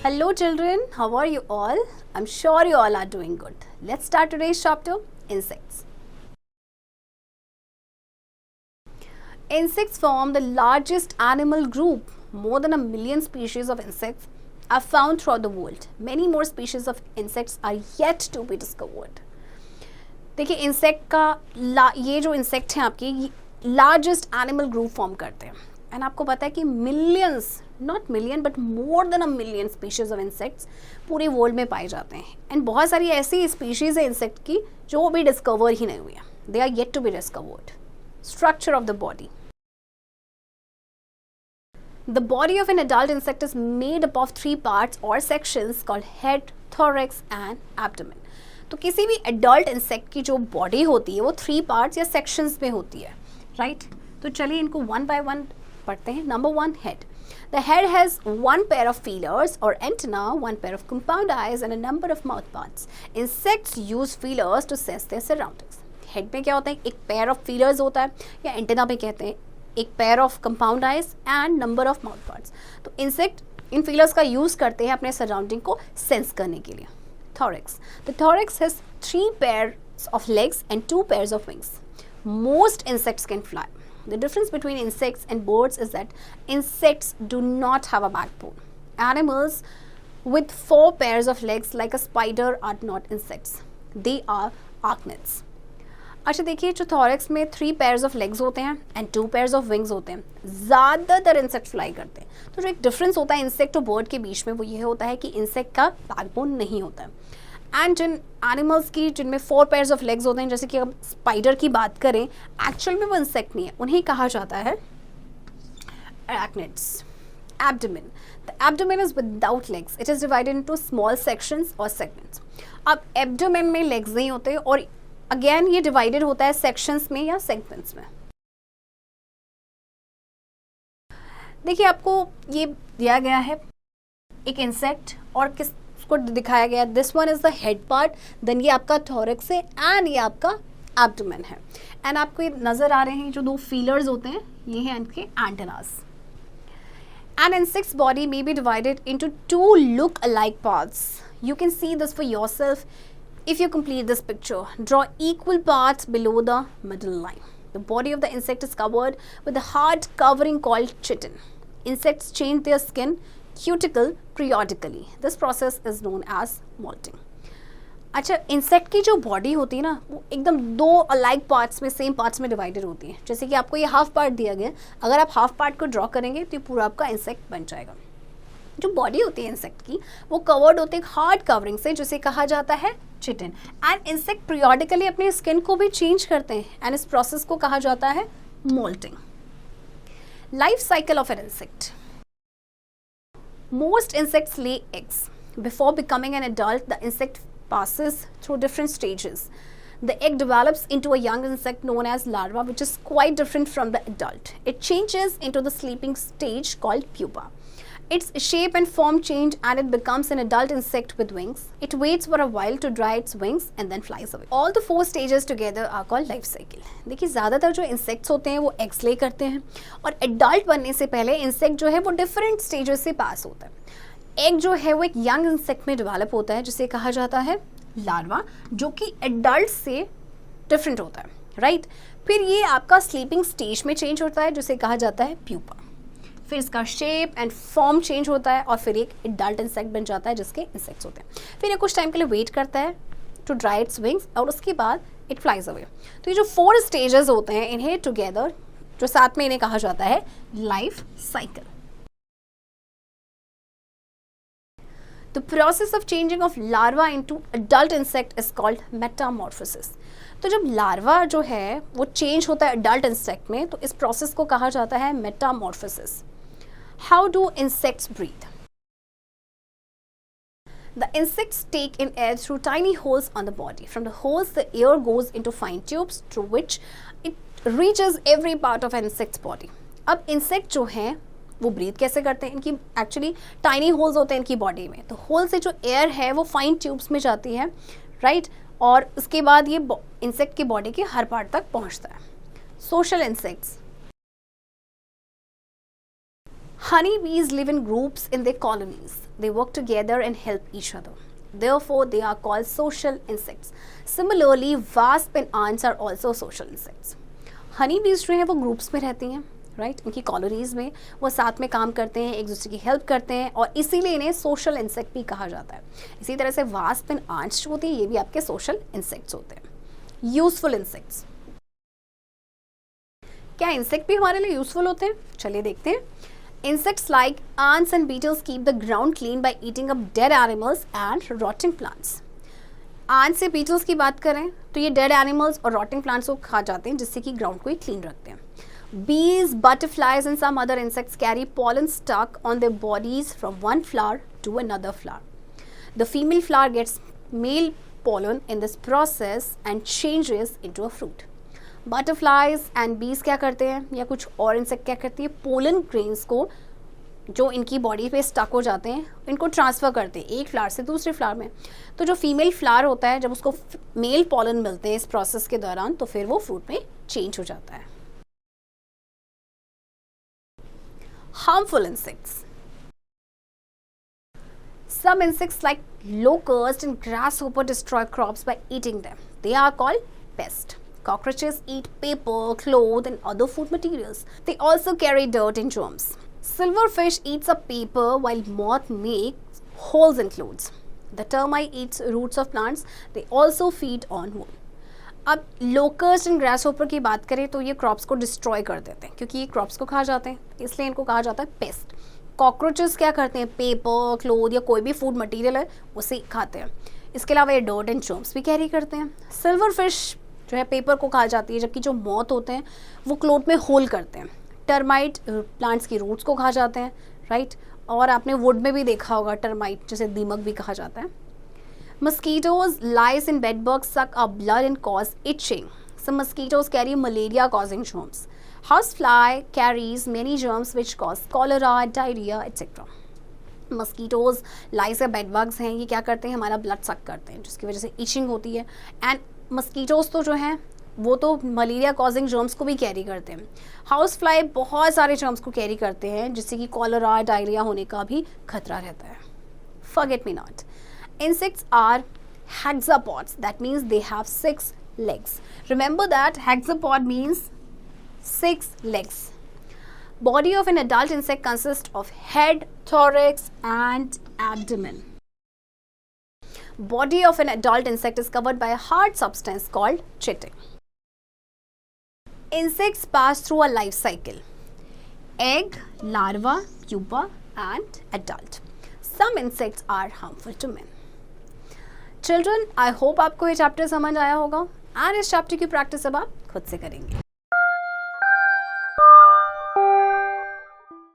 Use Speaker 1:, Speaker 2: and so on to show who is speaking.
Speaker 1: Hello children, how are you all? I'm sure you all are doing good. Let's start today's chapter, insects. Insects form the largest animal group. More than 1 million species of insects are found throughout the world. Many more species of insects are yet to be discovered. देखिए insect का ये जो insect हैं आपके largest animal group form करते हैं and आपको पता है कि millions not million but more than 1 million species of insects पूरे वर्ल्ड में पाए जाते हैं एंड बहुत सारी ऐसी स्पीशीज है इंसेक्ट की जो अभी डिस्कवर ही नहीं हुई है. They are yet to be discovered. Structure of the body. The body of an adult insect is made up of 3 parts or sections called head, thorax and abdomen. तो किसी भी adult insect की जो body होती है वो 3 parts या sections में होती है, right? तो चलिए इनको one by one पढ़ते हैं. Number 1, head. The head has 1 pair of feelers or antenna, 1 pair of compound eyes and a number of mouth parts. Insects use feelers to sense their surroundings. Head में क्या होता है? एक pair of feelers होता है या antenna पे कहते हैं एक pair of compound eyes and number of mouth parts. तो इंसेक्ट इन फीलर्स का यूज करते हैं अपने सराउंडिंग को सेंस करने के लिए. Thorax. The thorax has 3 pairs of legs and 2 pairs of wings. Most insects can fly. The difference between insects and birds is that insects do not have a backbone. Animals with 4 pairs of legs like a spider are not insects. They are arachnids. अच्छा देखिए जो thorax में 3 pairs of legs होते हैं and 2 pairs of wings होते हैं. ज़्यादातर insect fly करते हैं. तो जो एक डिफरेंस होता है इंसेक्ट और बर्ड के बीच में वो ये होता है कि इंसेक्ट का बैकबोन नहीं होता है. एंड जिन एनिमल्स की जिनमें 4 pairs ऑफ लेग्स होते हैं जैसे कि अब स्पाइडर की बात करें एक्चुअल में वो इंसेक्ट नहीं है, उन्हें कहा जाता है arachnids. Abdomen. The abdomen is without legs. It is divided into small sections or segments. अब एब्डोमेन में लेग्स नहीं होते और अगेन ये डिवाइडेड होता है सेक्शंस में या सेगमेंट्स में. देखिए आपको ये दिया गया है एक इंसेक्ट और किसको दिखाया गया. This one is the head part, then ये आपका थॉरेक्स है एंड ये आपका एब्डोमेन है. एंड आपको ये नजर आ रहे हैं जो 2 फीलर्स होते हैं ये हैं इनके antennas. An insect's body may be divided into 2 look-alike parts. You can see this for yourself. If you complete this picture, draw equal parts below the middle line. The body of the insect is covered with a hard covering called chitin. Insects change their skin cuticle periodically. This process is known as molting. अच्छा insect की जो body होती है ना वो एकदम 2 alike parts में same parts में डिवाइडेड होती है. जैसे कि आपको ये हाफ पार्ट दिया गया, अगर आप हाफ पार्ट को ड्रॉ करेंगे तो ये पूरा आपका इंसेक्ट बन जाएगा. जो बॉडी होती है इंसेक्ट की वो कवर्ड होती है हार्ड कवरिंग से जिसे कहा जाता है चिटिन. एंड इंसेक्ट पीरियोडिकली अपने स्किन को भी चेंज करते हैं एंड इस प्रोसेस को कहा जाता है moulting. Life cycle of an insect. Most insects lay eggs. Before becoming an adult the insect passes through different stages. The egg develops into a young insect known as larva, which is quite different from the adult. It changes into the sleeping stage called pupa. Its shape and form change and it becomes an adult insect with wings. It waits for a while to dry its wings and then flies away. All the 4 stages together are called life cycle. देखिए ज़्यादातर जो insects होते हैं वो eggs ले करते हैं और एडल्ट बनने से पहले इंसेक्ट जो है वो डिफरेंट स्टेजेस से पास होता है. एग जो है वो एक यंग इंसेक्ट में डेवलप होता है जिसे कहा जाता है लार्वा, जो कि एडल्ट से डिफरेंट होता है, राइट. फिर ये आपका स्लीपिंग स्टेज में चेंज होता है जिसे कहा जाता है प्यूपा. फिर इसका शेप एंड फॉर्म चेंज होता है और फिर एक एडल्ट इंसेक्ट बन जाता है जिसके इंसेक्ट्स होते हैं. फिर ये कुछ टाइम के लिए वेट करता है टू ड्राई इट्स विंग्स और उसके बाद इट फ्लाइज अवे. तो ये जो 4 स्टेजेस होते हैं इन्हें टुगेदर जो साथ में इन्हें कहा जाता है life cycle. The process of changing of larva into adult insect is called metamorphosis. तो जब larva जो है वो change होता है adult insect में तो इस process को कहा जाता है metamorphosis. How do insects breathe? The insects take in air through tiny holes on the body. From the holes, the air goes into fine tubes through which it reaches every part of an insect's body. अब insect जो है वो breathe कैसे करते हैं? इनकी actually tiny holes होते हैं इनकी बॉडी में. तो होल से जो एयर है वो फाइन ट्यूब्स में जाती है, राइट. और उसके बाद ये इंसेक्ट की बॉडी के हर पार्ट तक पहुंचता है. Social insects. Honey bees live in groups in their colonies. They work together and help each other. Therefore, they are called social insects. Similarly, wasps and ants are also social insects. Honey बीज जो है वो groups में रहती हैं, right उनकी colonies में वो साथ में काम करते हैं, एक दूसरे की हेल्प करते हैं और इसीलिए इन्हें सोशल इंसेक्ट भी कहा जाता है. इसी तरह से वास्प एंड आंट्स जो होती है ये भी आपके सोशल इंसेक्ट्स होते हैं. Useful insects. क्या इंसेक्ट भी हमारे लिए यूजफुल होते हैं? चलिए देखते हैं. Insects like ants and beetles keep the ground clean by eating up dead animals and rotting plants. Ants से beetles की बात करें तो ये dead animals और rotting plants को खा जाते हैं जिससे कि ground को ही clean रखते हैं. Bees, butterflies and some other insects carry pollen stuck on their bodies from one flower to another flower. The female flower gets male pollen in this process and changes into a fruit. Butterflies and बीज क्या करते हैं या कुछ और insect क्या करती है, पोलन ग्रेन्स को जो इनकी बॉडी पे स्टक हो जाते हैं इनको ट्रांसफ़र करते हैं एक फ्लावर से दूसरे फ्लावर में. तो जो फीमेल फ्लावर होता है जब उसको मेल पोलन मिलते हैं इस प्रोसेस के दौरान तो फिर वो फ्रूट में चेंज हो जाता है. Harmful insects. Some insects like locusts and grasshopper destroy crops by eating them. They are called pests. Cockroaches eat paper, cloth and other food materials. They also carry dirt and germs. Silverfish eats up paper while moth makes holes in clothes. The termite eats roots of plants. They also feed on wool. अब locust and grasshopper की बात करें तो ये crops को destroy कर देते हैं क्योंकि ये क्रॉप्स को खा जाते हैं, इसलिए इनको कहा जाता है पेस्ट. कॉकरोचेस क्या करते हैं, पेपर, क्लोथ या कोई भी फूड मटेरियल है उसे खाते हैं. इसके अलावा ये डर्ट एंड जर्म्स भी कैरी करते हैं. सिल्वरफिश जो है पेपर को खा जाती है जबकि जो मॉथ होते हैं वो क्लोथ में होल करते हैं. टर्माइट प्लांट्स की रूट्स को खा जाते हैं, राइट. और आपने वुड में भी देखा होगा टर्माइट जिसे दीमक भी कहा जाता है. Mosquitoes, lice and bedbugs suck up blood and cause itching. Some mosquitoes carry malaria causing germs. House fly carries many germs which cause cholera, diarrhoea etcetera. Mosquitoes, lice या बेडबग्स हैं ये क्या करते हैं, हमारा ब्लड सक करते हैं जिसकी वजह से इचिंग होती है. एंड मस्कीटोज तो जो हैं वो तो मलेरिया कॉजिंग जर्म्स को भी कैरी करते हैं. हाउस फ्लाई बहुत सारे जर्म्स को कैरी करते हैं जिससे कि कॉलरा, डायरिया होने का भी खतरा रहता है. Forget me not. Insects are hexapods. That means they have 6 legs. Remember that hexapod means 6 legs. Body of an adult insect consists of head, thorax and abdomen. Body of an adult insect is covered by a hard substance called chitin. Insects pass through a life cycle: egg, larva, pupa and adult. Some insects are harmful to men. Children, I hope आपको ये chapter समझ आया होगा and इस chapter की practice अब आप खुद से करेंगे.